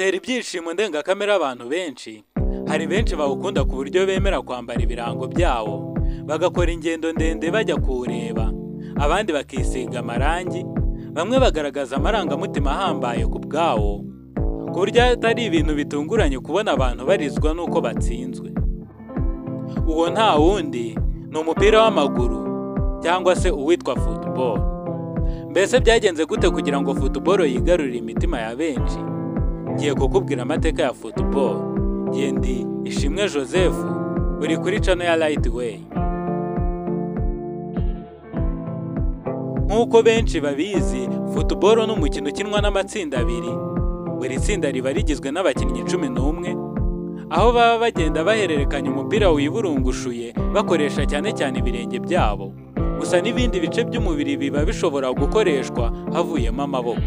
utera ibyishimo ndengakamere abantu benshi. Hari benshi bawukunda ku buryo bemera kwambara ibirango byawo, bagakora ingendo ndende bajya kuwureba, abandi bakisiga amarangi, bamwe bagaragaza amarangamutima ahambaye ku bwawo, ku buryo atari ibintu bitunguranye kubona abantu barizwa n'uko batsinzwe. Uwo nta wundi ni umupira w'amaguru cyangwa se uwitwa football. Mbese byagenze gute kugira ngo football yigarurire imitima ya benshi? Ngiye kukubwira amateka ya football. Ndi Ishimwe Joseph, uri kuri channel ya Right Way. Nk'uko benshi babizi, football ni umukino ukinwa n'amatsinda abiri. Buri tsinda riba rigizwe n'abakinnyi 11, aho baba bagenda bahererekanya umupira wiburungushuye bakoresha cyane cyane ibirenge byabo. Gusa n'ibindi bice by'umubiri biba bishobora gukoreshwa havuyemo amaboko.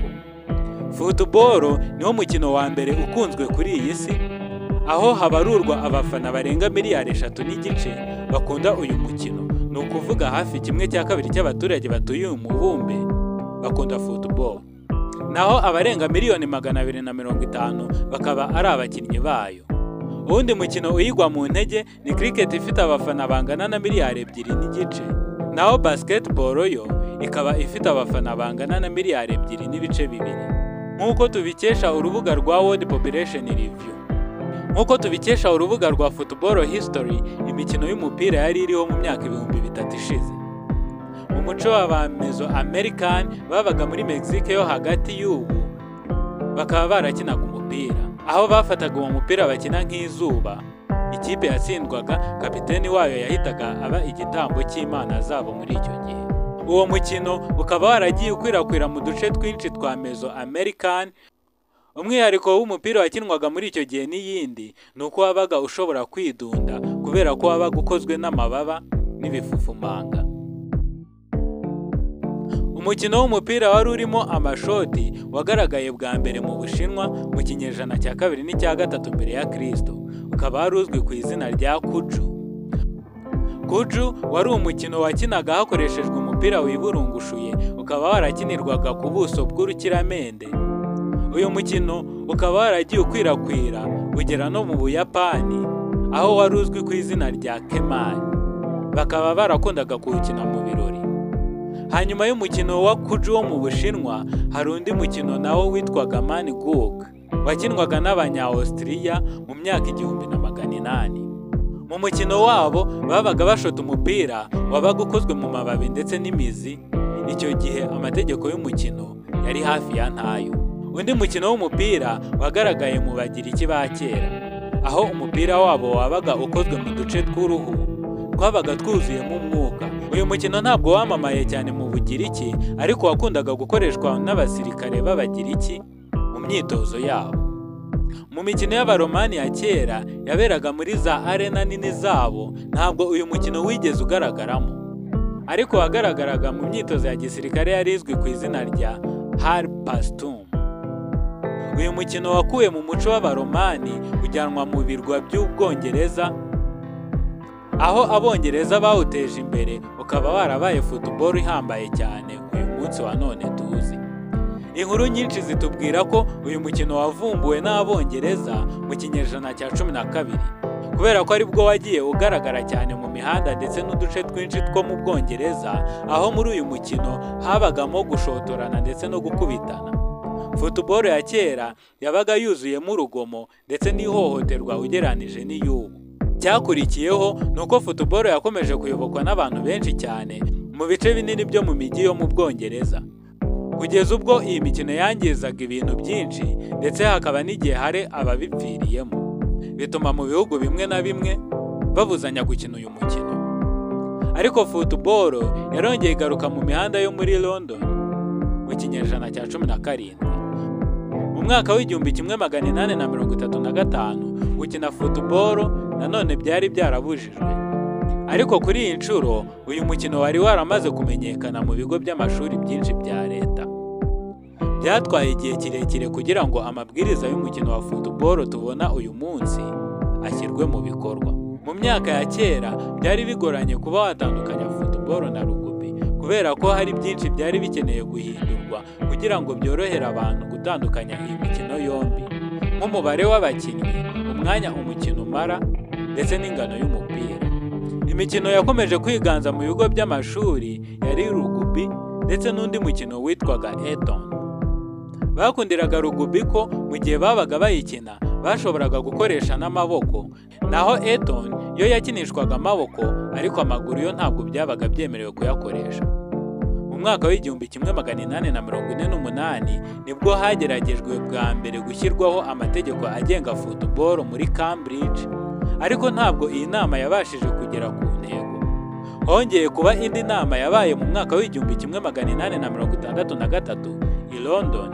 Football niwo mukino wa mbere ukunzwe kuri iyi si, aho habarurwa abafana barenga miliyari 3.5 bakunda uyu mukino. Ni ukuvuga hafi 1/2 cy'abaturage batuye uyu mubumbe bakunda football, naho abarenga miliyoni 250 bakaba ari abakinnyi bayo. Uwundi mukino uyigwa mu ntege ni cricket ifite abafana bangana na miliyari 2.5, naho basketball yo ikaba ifite abafana bangana na miliyari 2.2, nk'uko tubikesha urubuga rwa World Population Review. Nk'uko tubikesha urubuga rwa Football History, imikino y'umupira yari iriho mu myaka 2000 ishize. Mu muco w'Abameso-American babaga muri Mexique yo hagati y'ubu, bakaba barakinaga umupira, aho bafataga uwo mupira bakina nk'izuba. Ikipe yatsindwaga, kapiteni wayo yahitaga aba igitambo cy'Imana zabo muri icyo gihe. Uwo mukino ukaba waragiye ukwirakwira mu duce twinshi twa Meso-American. Umwihariko w'umupira wakinwaga muri icyo gihe n'iyindi ni uko wabaga ushobora kwidunda kubera ko wabaga ukozwe n'amababa n'ibifufumanga. Umukino w'umupira wari urimo amashoti wagaragaye bwa mbere mu Bushinwa mu kinyejana cya 2 n'icya 3 mbere ya Kristo, ukaba wari uzwi ku izina rya Kuju. Kuju wari umukino wakinaga hakoreshejwe umupira wiburungushuye, ukaba warakinirwaga ku buso bw'urukiramende. Uyu mukino ukaba waragiye ukwirakwira ugera no mu Buyapani, aho wari uzwi ku izina rya Kemari. Bakaba barakundaga kuwukina mu birori. Hanyuma y'umukino wa Kuju wo mu Bushinwa, hari undi mukino nawo witwaga Manguk, wakinwaga n'Abanya-Austria mu myaka 1800. Mu mukino wabo babaga bashota umupira wabaga ukozwe mu mababi ndetse n'imizi. Icyo gihe amategeko y'umukino yari hafi ya ntayo. Undi mukino w'umupira wagaragaye mu Bagiriki ba kera, aho umupira wabo wabaga ukozwe mu duce tw'uruhu twabaga twuzuyemo umwuka. Uyu mukino ntabwo wamamaye cyane mu Bugiriki, ariko wakundaga gukoreshwa n'abasirikare b'Abagiriki mu myitozo yabo. Mu mikino y'Abaromani ya kera yaberaga muri za arena nini zabo, ntabwo uyu mukino wigeze ugaragaramo, ariko wagaragaraga mu myitozo ya gisirikare yari izwi ku izina rya Harpastum. Uyu mukino wakuwe mu muco w'Abaromani ujyanwa mu birwa by'Ubwongereza, aho Abongereza bawuteje imbere, ukaba warabaye football ihambaye cyane uyu munsi wa none tuzi. Inkuru nyinshi zitubwira ko uyu mukino wavumbuwe n'Abongereza mu kinyejana cya 12, kubera ko aribwo wagiye ugaragara cyane mu mihanda ndetse n'uduce twinshi two mu Bwongereza, aho muri uyu mukino habagamo gushotorana ndetse no gukubitana. Football ya kera yabaga yuzuyemo urugomo ndetse n'ihohoterwa ugeranije n'iyubu. Cyakurikiyeho nuko football yakomeje kuyobokwa n'abantu benshi cyane mu bice binini byo mu mijyi yo mu Bwongereza, kugeza ubwo iyi mikino yangizaga ibintu byinshi ndetse hakaba n'igihe hari ababipfiriyemo, bituma mu bihugu bimwe na bimwe babuzanya gukina uyu mukino. Ariko football yarongeye igaruka mu mihanda yo muri London mu kinyejana cya 17. Mu mwaka w'1835 gukina football nanone byari byarabujijwe, ariko kuri iyi nshuro uyu mukino wari waramaze kumenyekana mu bigo by'amashuri byinshi bya leta. Byatwaye igihe kirekire kugira ngo amabwiriza y'umukino wa football tubona uyu munsi ashyirwe mu bikorwa. Mu myaka ya kera byari bigoranye kuba watandukanya football na rugby, kubera ko hari byinshi byari bikeneye guhindurwa kugira ngo byorohere abantu gutandukanya iyi mikino yombi. nk'umubare w'abakinnyi, umwanya umukino umara ndetse n'ingano y'umupira. Imikino yakomeje kwiganza mu bigo by'amashuri yari rugubi ndetse n'undi mukino witwaga Eton. Bakundiraga rugubi ko mu gihe babaga bayikina bashoboraga gukoresha n'amaboko, naho Eton yo yakinishwaga amaboko ariko amaguru yo ntabwo byabaga byemerewe kuyakoresha. Mu mwaka w'1848 nibwo hageragejwe bwa mbere gushyirwaho amategeko agenga football muri Cambridge, ariko ntabwo iyi nama yabashije kugera ku ntego. Hongeye kuba indi nama yabaye mu mwaka w'1863 i London,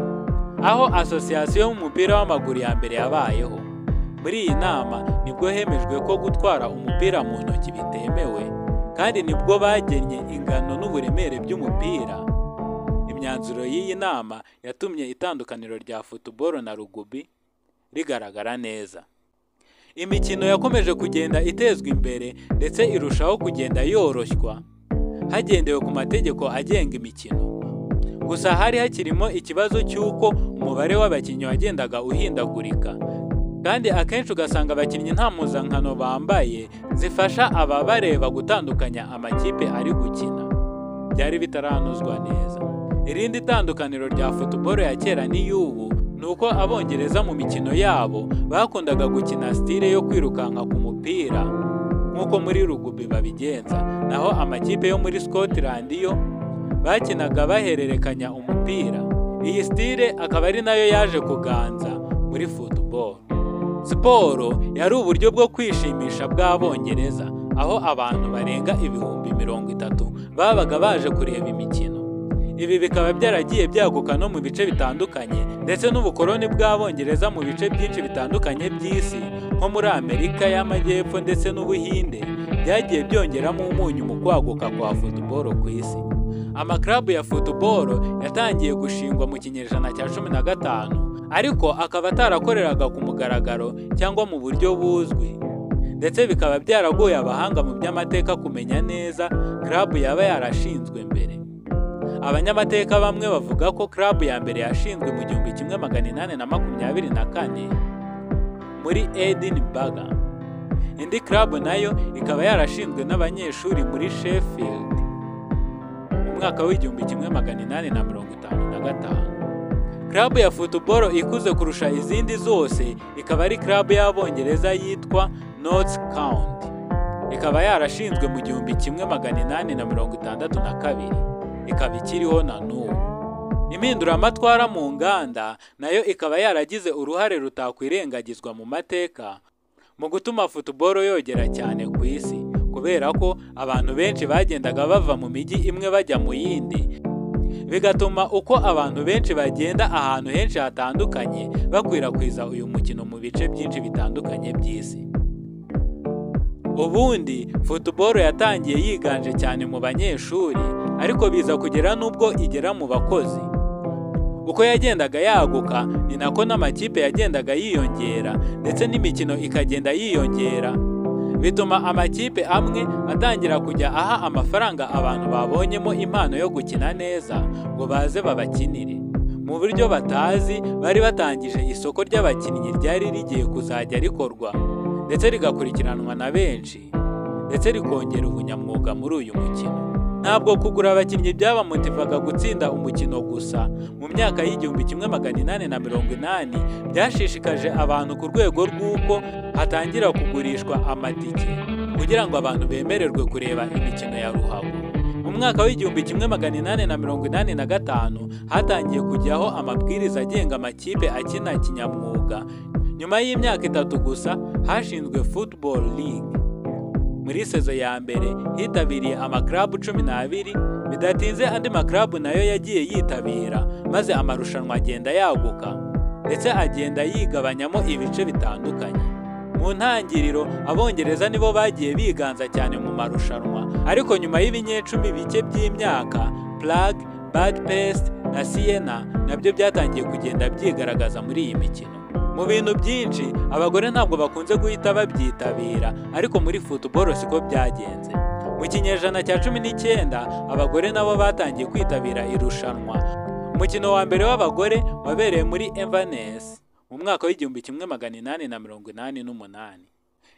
aho asosiyasiyo y'umupira w'amaguru ya mbere yabayeho. Muri iyi nama nibwo hemejwe ko gutwara umupira mu ntoki bitemewe, kandi nibwo bagennye ingano n'uburemere by'umupira. Imyanzuro y'iyi nama yatumye itandukaniro rya football na rugubi rigaragara neza. Imikino yakomeje kugenda itezwa imbere ndetse irushaho kugenda yoroshywa hagendewe ku mategeko agenga imikino. Gusa hari hakirimo ikibazo cy'uko umubare w'abakinnyi wagendaga uhindagurika, kandi akenshi ugasanga abakinnyi nta mpuzankano bambaye zifasha ababareba gutandukanya amakipe ari gukina. Byari bitaranozwa neza. Irindi tandukaniro rya football ya kera n'iy'ubu nuko Abongereza mu mikino yabo bakundaga gukina style yo kwirukanka ku mupira nk'uko muri rugubi babigenza, naho amakipe yo muri Scotland yo bakinaga bahererekanya umupira. Iyi style akaba ari nayo yaje kuganza muri football. Siporo yari uburyo bwo kwishimisha bw'Abongereza, aho abantu barenga 30,000 babaga baje kureba imikino. Ibi bikaba byaragiye byaguka no mu bice bitandukanye, ndetse n'ubukoloni bw'Abongereza mu bice byinshi bitandukanye by'isi nko muri Amerika y'Amajyepfo ndetse n'Ubuhinde byagiye byongeramo umunyu mu kwaguka kwa football ku isi. Amaklabu ya football yatangiye gushingwa mu kinyejana cya 15, ariko akaba atarakoreraga ku mugaragaro cyangwa mu buryo buzwi, ndetse bikaba byaragoye abahanga mu by'amateka kumenya neza klabu yaba yarashinzwe mbere. Abanyamateka bamwe bavuga ko klabu ya mbere yashinzwe mu 1824 muri Edinburgh. Indi klabu nayo ikaba yarashinzwe n'abanyeshuri muri Sheffield mu mwaka w'1855. Klabu ya football ikuze kurusha izindi zose ikaba ari klabu y'Abongereza yitwa Notts County. Ikaba yarashinzwe mu 1862, ikaba ikiriho na n'ubu. Impinduramatwara mu nganda nayo ikaba yaragize uruhare rutakwirengagizwa mu mateka mu gutuma football yogera cyane ku isi, kubera ko abantu benshi bagendaga bava mu mijyi imwe bajya mu yindi, bigatuma uko abantu benshi bagenda ahantu henshi hatandukanye bakwirakwiza uyu mukino mu bice byinshi bitandukanye by'isi. Ubundi football yatangiye yiganje cyane mu banyeshuri, ariko biza kugera n'ubwo igera mu bakozi. Uko yagendaga yaguka ni nako n'amakipe yagendaga yiyongera, ndetse n'imikino ikagenda yiyongera, bituma amakipe amwe atangira kujya aha amafaranga abantu babonyemo impano yo gukina neza ngo baze babakinire. Mu buryo batazi bari batangije isoko ry'abakinnyi ryari rigiye kuzajya rikorwa ndetse rigakurikiranwa na benshi, ndetse rikongera ubunyamwuga muri uyu mukino. Ntabwo kugura abakinnyi byabamotivaga gutsinda umukino gusa. Mu myaka y'1880 byashishikaje abantu ku rwego rw'uko hatangira kugurishwa amatike kugira ngo abantu bemererwe kureba imikino ya ruhago. Mu mwaka w'1885 hatangiye kujyaho amabwiriza agenga amakipe akina kinyamwuga. Nyuma y'imyaka 3 gusa hashinzwe Football League. Muri sezo ya mbere hitabiriye amaklabu 12, bidatinze andi maklabu nayo yagiye yitabira, maze amarushanwa agenda yaguka ndetse agenda yigabanyamo ibice bitandukanye. Mu ntangiriro Abongereza nibo bagiye biganza cyane mu marushanwa, ariko nyuma y'ibinyecumi bike by'imyaka Prague, Budapest na Siena nabyo byatangiye kugenda byigaragaza muri iyi mikino. Mu bintu byinshi abagore ntabwo bakunze guhita babyitabira, ariko muri football siko byagenze. Mu kinyejana cya 19 abagore nabo batangiye kwitabira irushanwa. Umukino wa mbere w'abagore wabereye muri Inverness mu mwaka w'1888.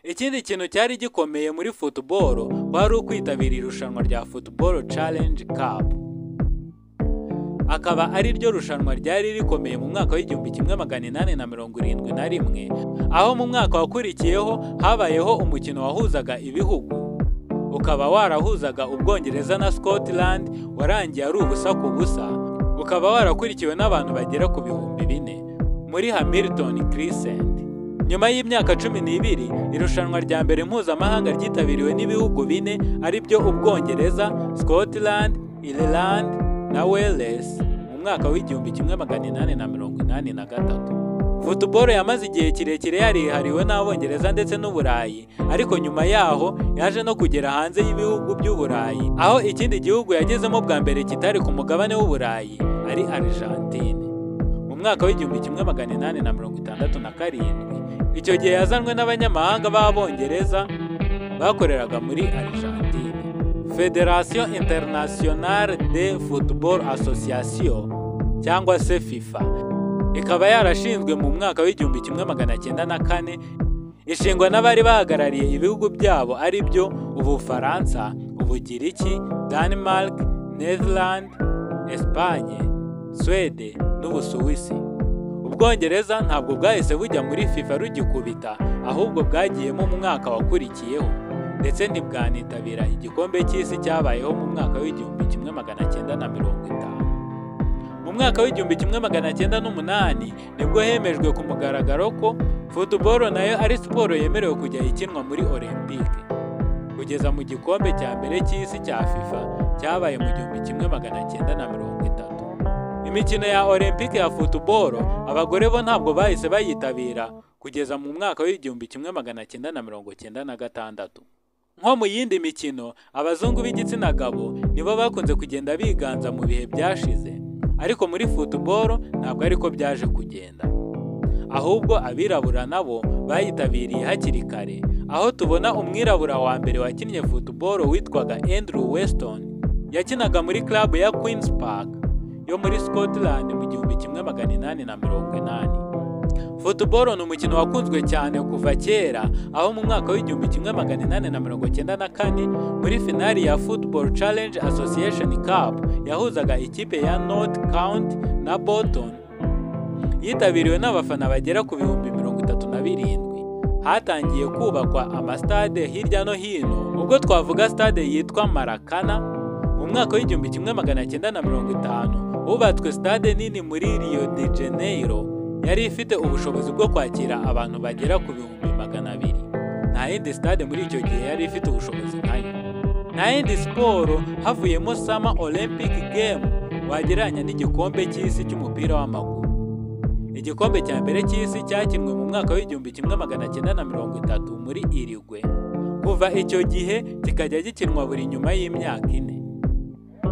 Ikindi kintu cyari gikomeye muri football kwari ukwitabira irushanwa rya Football Challenge Cup. Akaba ari ryo rushanwa ryari rikomeye mu mwaka w'1871, aho mu mwaka wakurikiyeho habayeho umukino wahuzaga ibihugu, ukaba warahuzaga Ubwongereza na Scotland, warangiye ari ubusa ku busa, ukaba warakurikiwe n'abantu bagera ku 4,000 muri Hamilton Crescent. Nyuma y'imyaka 12, irushanwa rya mbere mpuzamahanga ryitabiriwe n'ibihugu 4 ari byo Ubwongereza, Scotland, Ireland na Wales mu mwaka w'1883. Football yamaze igihe kirekire yarihariwe n'Abongereza ndetse n'Uburayi, ariko nyuma yaho yaje no kugera hanze y'ibihugu by'Uburayi, aho ikindi gihugu yagezemo bwa mbere kitari ku mugabane w'Uburayi ari Argentine mu mwaka w'1867. Icyo gihe yazanwe n'abanyamahanga b'Abongereza bakoreraga muri Argentine. Fédération Internationale de Football Association cyangwa se FIFA ikaba yarashinzwe mu mwaka w'1904, ishingwa n'abari bahagarariye ibihugu byabo ari byo Ubufaransa, Ubugiriki, Denmark, Netherland, Espagne, Swede n'Ubusuwisi. Ubwongereza ntabwo bwahise bujya muri FIFA rugikubita, ahubwo bwagiyemo mu mwaka wakurikiyeho, ndetse ntibwanitabira igikombe cy'isi cyabayeho mu mwaka w'1950. Mu mwaka w'1908 nibwo hemejwe ku mugaragaro ko football nayo ari siporo yemerewe kujya ikinwa muri Olympique, kugeza mu gikombe cya mbere cy'isi cya FIFA cyabaye mu 1930. Imikino ya Olympique ya football abagore bo ntabwo bahise bayitabira kugeza mu mwaka w'1996. Nko mu yindi mikino, abazungu b'igitsina gabo nibo bakunze kugenda biganza mu bihe byashize, ariko muri football ntabwo ariko byaje kugenda, ahubwo abirabura nabo bayitabiriye hakiri kare, aho tubona umwirabura wa mbere wakinnye football witwaga Andrew Weston, yakinaga muri club ya Queen's Park yo muri Scotland mu 1880. Football ni umukino wakunzwe cyane kuva kera, aho mu mwaka w'1894 muri finali ya Football Challenge Association Cup yahuzaga ikipe ya North County na Bolton, yitabiriwe n'abafana bagera ku 37,000. Hatangiye kubakwa amastade hirya no hino, ubwo twavuga stade yitwa Maracana. Mu mwaka w'1950 hubatswe stade nini muri Rio de Janeiro, yari ifite ubushobozi bwo kwakira abantu bagera ku 200,000. Nta yindi stade muri icyo gihe yari ifite ubushobozi nkayo. Nta yindi siporo havuyemo Summer Olympic Game wagereranya n'igikombe cy'isi cy'umupira w'amaguru. Igikombe cya mbere cy'isi cyakinwe mu mwaka w'1930 muri Uruguay. Kuva icyo gihe kikajya gikinwa buri nyuma y'imyaka 4.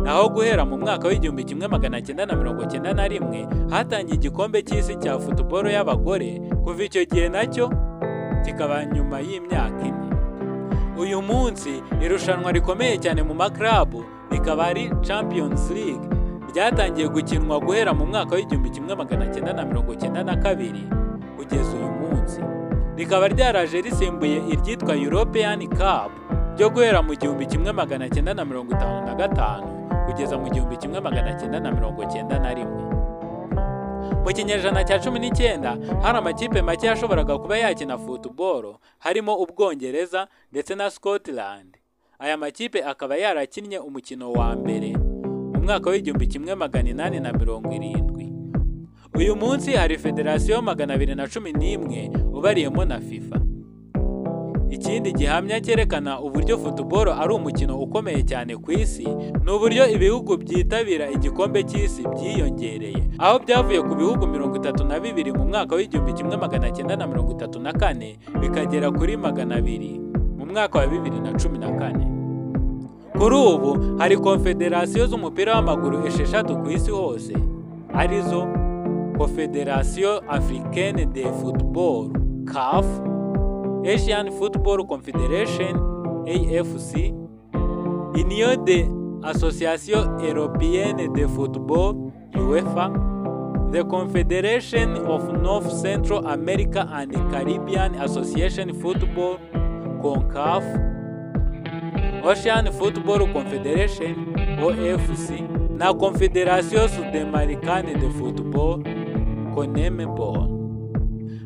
Naho guhera mu mwaka w'1991 hatangiye igikombe cy'isi cya football y'abagore, kuva icyo gihe nacyo kikaba nyuma y'imyaka 4. Uyu munsi irushanwa rikomeye cyane mu maklabu rikaba ari Champions League, ryatangiye gukinwa guhera mu mwaka w'1992 kugeza uyu munsi. Rikaba ryaraje risimbuye iryitwa European Cup ryo guhera mu 1955 kugeza mu 1991. Mu kinyejana cya 19 hari amakipe make yashoboraga kuba yakina football, harimo Ubwongereza ndetse na Scotland. Aya makipe akaba yarakinnye umukino wa mbere mu mwaka w'1870. Uyu munsi hari Federation 211 ubariyemo na FIFA. Ikindi gihamya cyerekana uburyo football ari umukino ukomeye cyane ku isi ni uburyo ibihugu byitabira igikombe cy'isi byiyongereye, aho byavuye ku bihugu 32 mu mwaka w'1934 bikagera kuri 200 mu mwaka wa 2014. Kuri ubu hari konfederasiyo z'umupira w'amaguru 6 ku isi hose, arizo Confédération Africaine de Football (CAF), Asian Football Confederation (AFC), Union des Associations Européennes de Football (UEFA), the Confederation of North Central America and Caribbean Association Football (CONCACAF), Ocean Football Confederation (OFC) na Confederación Sudamericana de Football (CONMEBOL).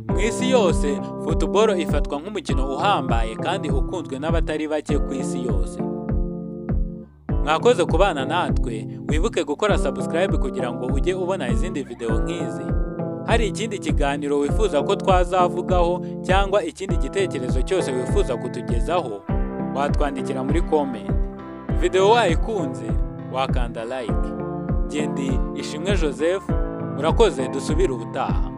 Mu isi yose football ifatwa nk'umukino uhambaye kandi ukunzwe n'abatari bake ku isi yose. Mwakoze kubana natwe, wibuke gukora subscribe kugira ngo ujye ubona izindi video nk'izi. Hari ikindi kiganiro wifuza ko twazavugaho cyangwa ikindi gitekerezo cyose wifuza kutugezaho, watwandikira muri comment. Video wayikunze wakanda like. Ndi Ishimwe Joseph, murakoze, dusubire ubutaha.